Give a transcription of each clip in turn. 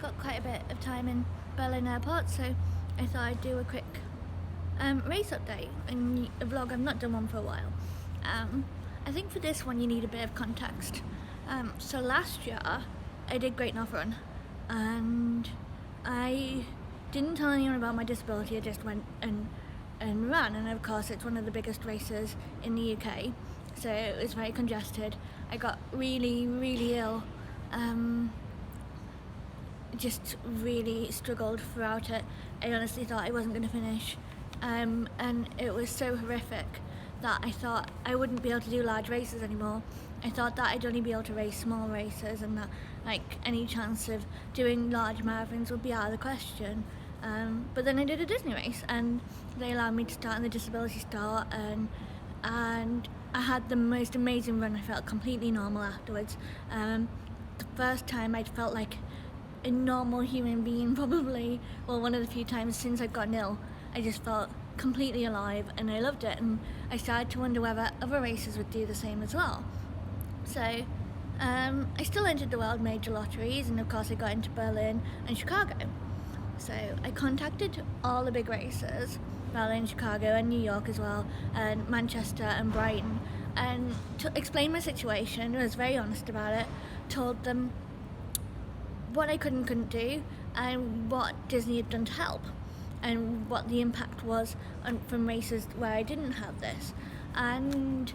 got quite a bit of time in Berlin airport, so I thought I'd do a quick race update and a vlog. I've not done one for a while. I think for this one you need a bit of context. So last year I did Great Loveto.run, and I didn't tell anyone about my disability. I just went and ran, and of course it's one of the biggest races in the UK, so it was very congested. I got really ill, just really struggled throughout it. I honestly thought I wasn't going to finish, and it was so horrific that I thought I wouldn't be able to do large races anymore. I thought that I'd only be able to race small races, and that any chance of doing large marathons would be out of the question. But then I did a Disney race, and they allowed me to start in the disability start, and I had the most amazing run. I felt completely normal afterwards. The first time I'd felt like a normal human being, probably, well, one of the few times since I'd gotten ill. I just felt completely alive, and I loved it, and I started to wonder whether other races would do the same as well. So I still entered the World Major Lotteries, and of course I got into Berlin and Chicago. So I contacted all the big races, Berlin, Chicago and New York as well, and Manchester and Brighton, and to explain my situation. I was very honest about it, told them what I could and couldn't do, and what Disney had done to help, and what the impact was from races where I didn't have this. And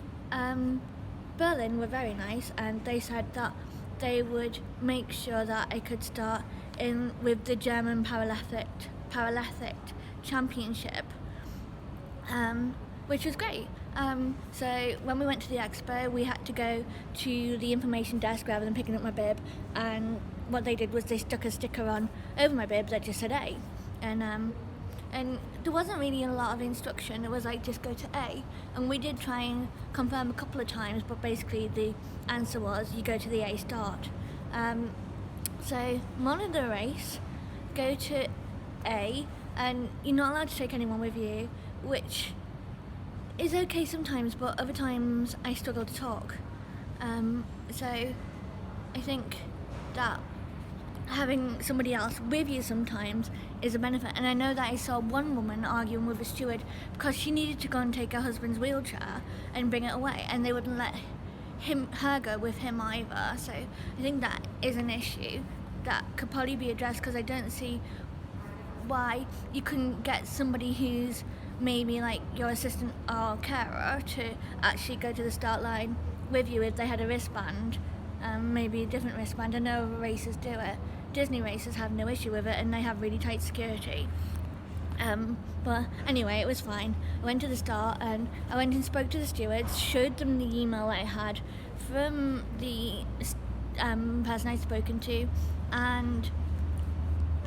Berlin were very nice, and they said that they would make sure that I could start in with the German Paralympic Championship, which was great. So when we went to the expo, we had to go to the information desk rather than picking up my bib, and what they did was they stuck a sticker on over my bib that just said A, and there wasn't really a lot of instruction. It was just go to A, and we did try and confirm a couple of times, but basically the answer was you go to the A start. So monitor the race, go to A, and you're not allowed to take anyone with you, which is okay sometimes, but other times I struggle to talk. So I think that having somebody else with you sometimes is a benefit. And I know that I saw one woman arguing with a steward because she needed to go and take her husband's wheelchair and bring it away, and they wouldn't let her go with him either. So I think that is an issue that could probably be addressed, because I don't see why you couldn't get somebody who's maybe your assistant or carer to actually go to the start line with you if they had a wristband, maybe a different wristband. I know other races do it. Disney races have no issue with it, and they have really tight security. But anyway, it was fine. I went to the start, and I went and spoke to the stewards, showed them the email I had from the person I'd spoken to, and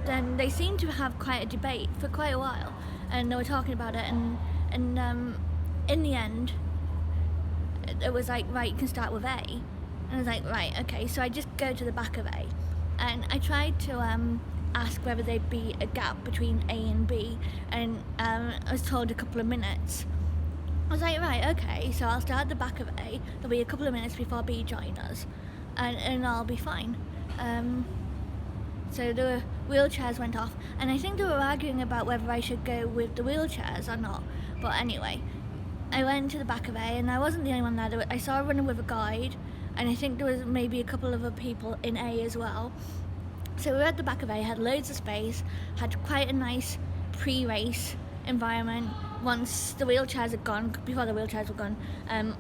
then they seemed to have quite a debate for quite a while, and they were talking about it, and in the end it was right, you can start with A, and I was right, okay. So I just go to the back of A, and I tried to ask whether there'd be a gap between A and B, and I was told a couple of minutes. I was right, okay, so I'll start at the back of A, there'll be a couple of minutes before B join us, and I'll be fine. So the wheelchairs went off, and I think they were arguing about whether I should go with the wheelchairs or not. But anyway, I went to the back of A, and I wasn't the only one there. I saw a runner with a guide, and I think there was maybe a couple of other people in A as well. So we were at the back of A, had loads of space, had quite a nice pre-race environment. Once the wheelchairs had gone, before the wheelchairs were gone,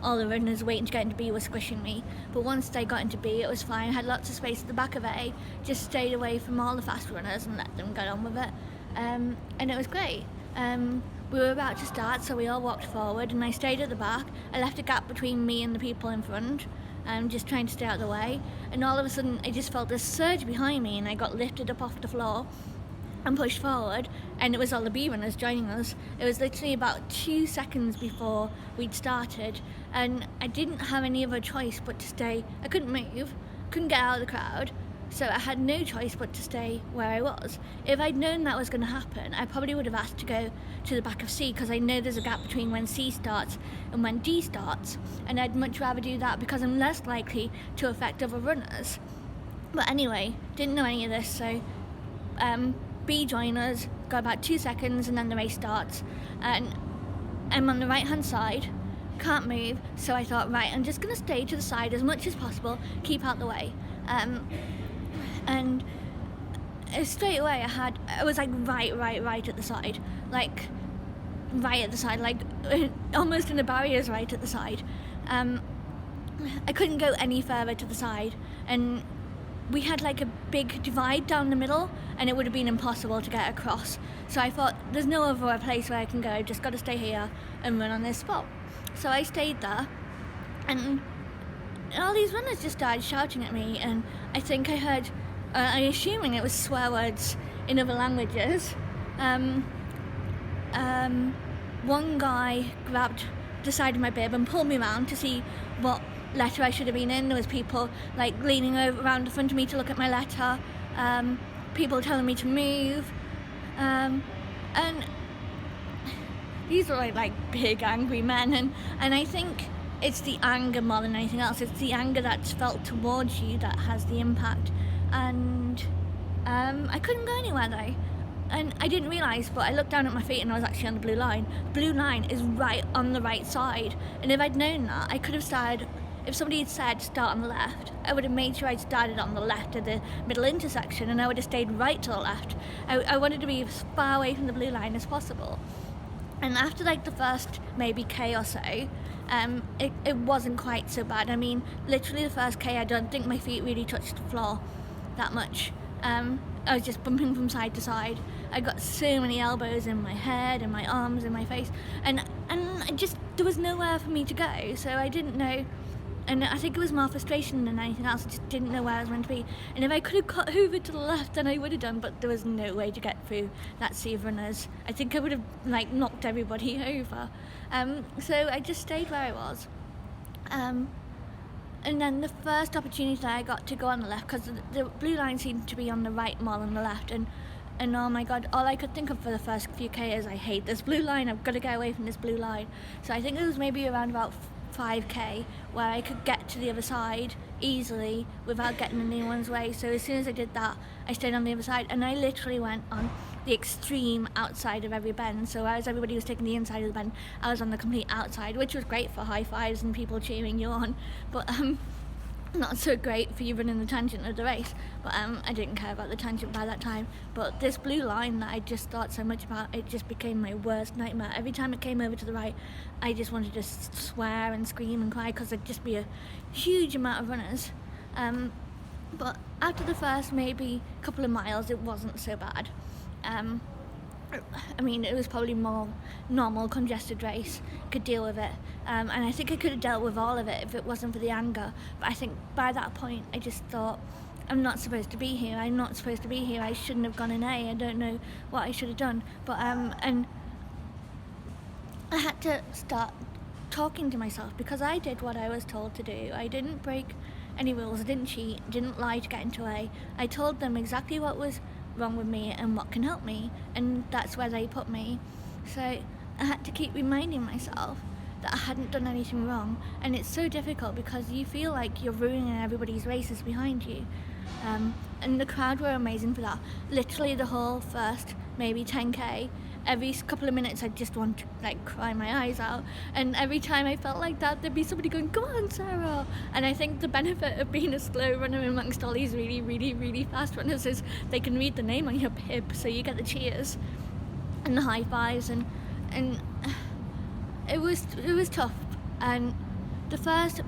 all the runners waiting to get into B were squishing me. But once they got into B, it was fine. I had lots of space at the back of A, just stayed away from all the fast runners and let them get on with it. And it was great. We were about to start, so we all walked forward, and I stayed at the back. I left a gap between me and the people in front, just trying to stay out of the way. And all of a sudden, I just felt this surge behind me, and I got lifted up off the floor and pushed forward, and it was all the B runners joining us. It was literally about 2 seconds before we'd started, and I didn't have any other choice but to stay. I couldn't move, couldn't get out of the crowd, so I had no choice but to stay where I was. If I'd known that was going to happen, I probably would have asked to go to the back of C, because I know there's a gap between when C starts and when D starts, and I'd much rather do that because I'm less likely to affect other runners. But anyway, didn't know any of this, so B joiners, got about 2 seconds, and then the race starts. And I'm on the right hand side, can't move, so I thought, right, I'm just going to stay to the side as much as possible, keep out the way. And straight away I was like right at the side, like right at the side, like almost in the barriers right at the side. I couldn't go any further to the side, and we had like a big divide down the middle, and it would have been impossible to get across. So I thought, there's no other place where I can go, I've just got to stay here and run on this spot. So I stayed there, and all these runners just started shouting at me, and I think I heard, I'm assuming it was swear words in other languages. One guy grabbed the side of my bib and pulled me around to see what letter I should have been in. There was people like leaning over around the front of me to look at my letter, people telling me to move, and these were like big angry men, and I think it's the anger more than anything else. It's the anger that's felt towards you that has the impact. And I couldn't go anywhere though, and I didn't realise, but I looked down at my feet and I was actually on the blue line. The blue line is right on the right side, and if I'd known that, I could have started. If somebody had said start on the left, I would have made sure I'd started on the left of the middle intersection, and I would have stayed right to the left. I wanted to be as far away from the blue line as possible. And after like the first maybe K or so, it wasn't quite so bad. I mean, literally the first K, I don't think my feet really touched the floor that much. I was just bumping from side to side. I got so many elbows in my head and my arms and my face, and I just, there was nowhere for me to go, so I didn't know. And I think it was more frustration than anything else. I just didn't know where I was meant to be. And if I could have got over to the left, then I would have done, but there was no way to get through that sea of runners. I think I would have like knocked everybody over. So I just stayed where I was. And then the first opportunity that I got to go on the left, because the blue line seemed to be on the right more than the left, and oh my god, all I could think of for the first few K is, I hate this blue line, I've got to get away from this blue line. So I think it was maybe around about 5K where I could get to the other side easily without getting in anyone's way. So as soon as I did that, I stayed on the other side, and I literally went on the extreme outside of every bend. So as everybody was taking the inside of the bend, I was on the complete outside, which was great for high fives and people cheering you on, but not so great for you running the tangent of the race. But I didn't care about the tangent by that time. But this blue line that I just thought so much about, it just became my worst nightmare. Every time it came over to the right, I just wanted to swear and scream and cry, because there'd just be a huge amount of runners. But after the first maybe couple of miles, it wasn't so bad. I mean, it was probably more normal, congested race, could deal with it. And I think I could have dealt with all of it if it wasn't for the anger. But I think by that point, I just thought, I'm not supposed to be here, I'm not supposed to be here, I shouldn't have gone in A, I don't know what I should have done. But, and I had to start talking to myself, because I did what I was told to do. I didn't break any rules, I didn't cheat, didn't lie to get into A. I told them exactly what was wrong with me and what can help me, and that's where they put me. So I had to keep reminding myself that I hadn't done anything wrong, and it's so difficult because you feel like you're ruining everybody's races behind you. And the crowd were amazing for that. Literally the whole first maybe 10K, every couple of minutes I'd just want to like cry my eyes out, and every time I felt like that, there'd be somebody going, "Come on, Sarah!" And I think the benefit of being a slow runner amongst all these really fast runners is they can read the name on your bib, so you get the cheers and the high fives, and it was tough. And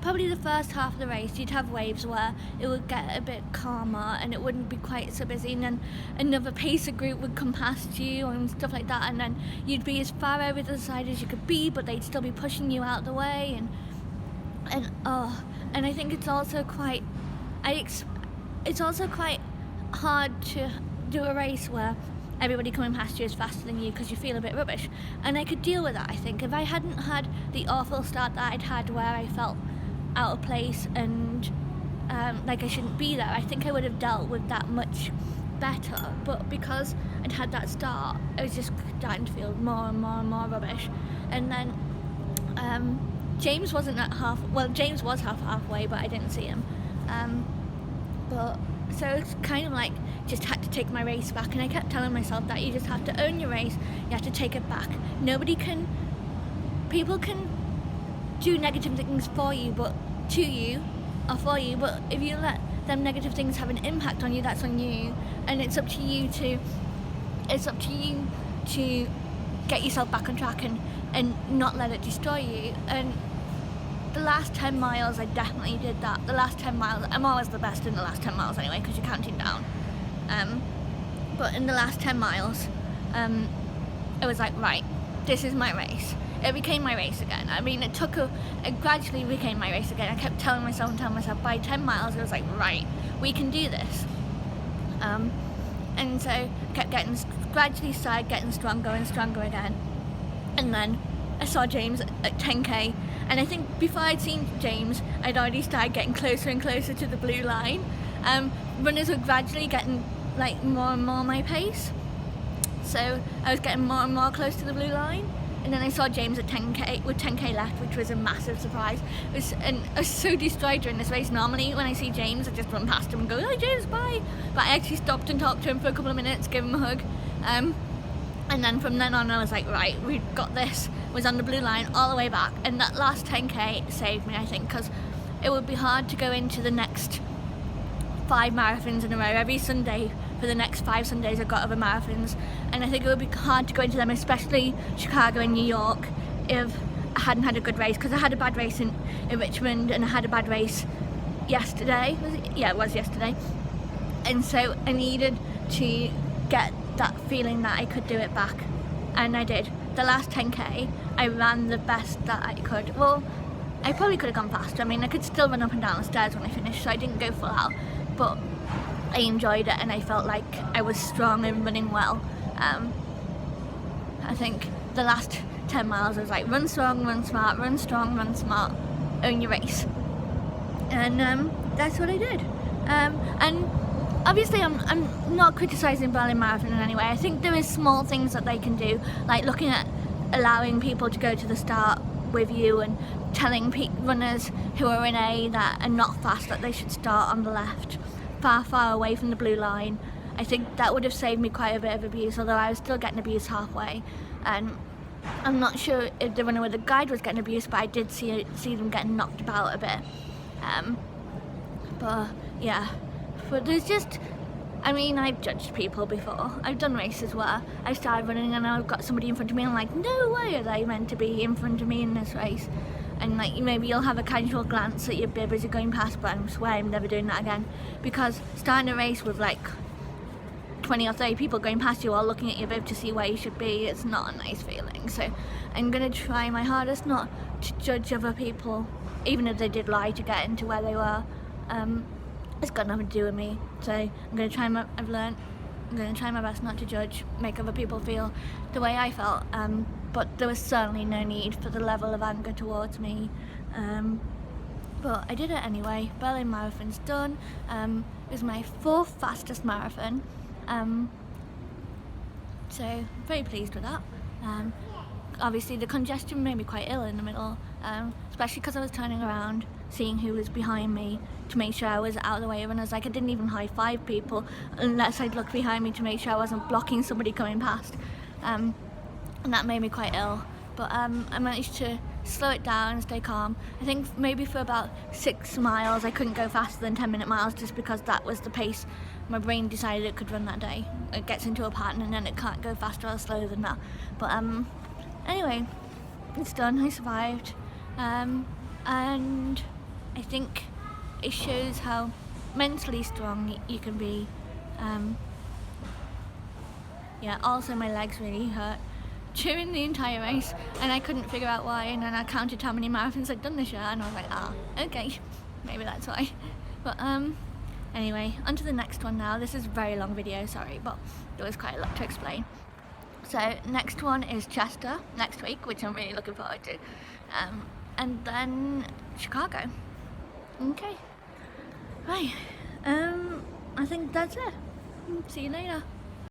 probably the first half of the race, you'd have waves where it would get a bit calmer and it wouldn't be quite so busy, and then another pacer group would come past you and stuff like that, and then you'd be as far over to the side as you could be, but they'd still be pushing you out the way, and I think it's also quite hard to do a race where everybody coming past you is faster than you, because you feel a bit rubbish. And I could deal with that, I think. If I hadn't had the awful start that I'd had where I felt out of place and like I shouldn't be there, I think I would have dealt with that much better. But because I'd had that start, I was just starting to feel more and more rubbish. And then James was halfway, but I didn't see him. But So it's kind of like just had to take my race back, and I kept telling myself that you just have to own your race, you have to take it back. People can do negative things for you, but to you, or for you, but if you let them negative things have an impact on you, that's on you, and it's up to you to get yourself back on track and not let it destroy you. And the last 10 miles I definitely did that. The last 10 miles, I'm always the best in the last 10 miles anyway, because you're counting down, but in the last 10 miles it was like, right, this is my race. It became my race again. I mean, it gradually became my race again. I kept telling myself by 10 miles it was like, right, we can do this. And so I kept gradually started getting stronger and stronger again. And then I saw James at 10k, and I think before I'd seen James, I'd already started getting closer and closer to the blue line. Runners were gradually getting like more and more my pace, so I was getting more and more close to the blue line. And then I saw James at 10k with 10k left, which was a massive surprise. And I was so destroyed during this race. Normally when I see James, I just run past him and go, "Hi James, bye." But I actually stopped and talked to him for a couple of minutes, gave him a hug. And then from then on I was like, right, we've got this. Was on the blue line all the way back. And that last 10k saved me, I think, because it would be hard to go into the next 5 marathons in a row. Every Sunday for the next 5 Sundays I've got other marathons, and I think it would be hard to go into them, especially Chicago and New York, if I hadn't had a good race, because I had a bad race in Richmond, and I had a bad race yesterday. It was yesterday. And so I needed to get that feeling that I could do it back, and I did. The last 10k I ran the best that I could. Well, I probably could have gone faster. I mean, I could still run up and down the stairs when I finished, so I didn't go full out, but I enjoyed it, and I felt like I was strong and running well. I think the last 10 miles I was like, run strong, run smart, run strong, run smart, own your race. And that's what I did. And obviously I'm not criticising Berlin Marathon in any way. I think there is small things that they can do, like looking at allowing people to go to the start with you and telling runners who are in A that are not fast that they should start on the left, far away from the blue line. I think that would have saved me quite a bit of abuse, although I was still getting abuse halfway. And I'm not sure if the runner with the guide was getting abuse, but I did see them getting knocked about a bit. But yeah, but there's just, I mean, I've judged people before. I've done races where I started running and I've got somebody in front of me and I'm like, no way are they meant to be in front of me in this race. And like, maybe you'll have a casual glance at your bib as you're going past, but I swear I'm never doing that again. Because starting a race with like 20 or 30 people going past you all looking at your bib to see where you should be, it's not a nice feeling. So I'm going to try my hardest not to judge other people, even if they did lie to get into where they were. It's got nothing to do with me. So I'm going to try I'm going to try my best not to judge, make other people feel the way I felt. But there was certainly no need for the level of anger towards me. But I did it anyway. Berlin Marathon's done. It was my 4th fastest marathon. So very pleased with that. Obviously the congestion made me quite ill in the middle, especially because I was turning around, seeing who was behind me to make sure I was out of the way of runners. Like, I didn't even high five people unless I'd look behind me to make sure I wasn't blocking somebody coming past. And that made me quite ill. But I managed to slow it down and stay calm. I think maybe for about 6 miles I couldn't go faster than 10-minute miles, just because that was the pace my brain decided it could run that day. It gets into a pattern and then it can't go faster or slower than that. But anyway, it's done. I survived. And I think it shows how mentally strong you can be. Yeah, also my legs really hurt during the entire race, and I couldn't figure out why, and then I counted how many marathons I'd done this year, and I was like, okay, maybe that's why. But anyway, on to the next one now. This is a very long video, sorry, but there was quite a lot to explain. So next one is Chester next week, which I'm really looking forward to, and then Chicago. Okay, right, I think that's it. See you later.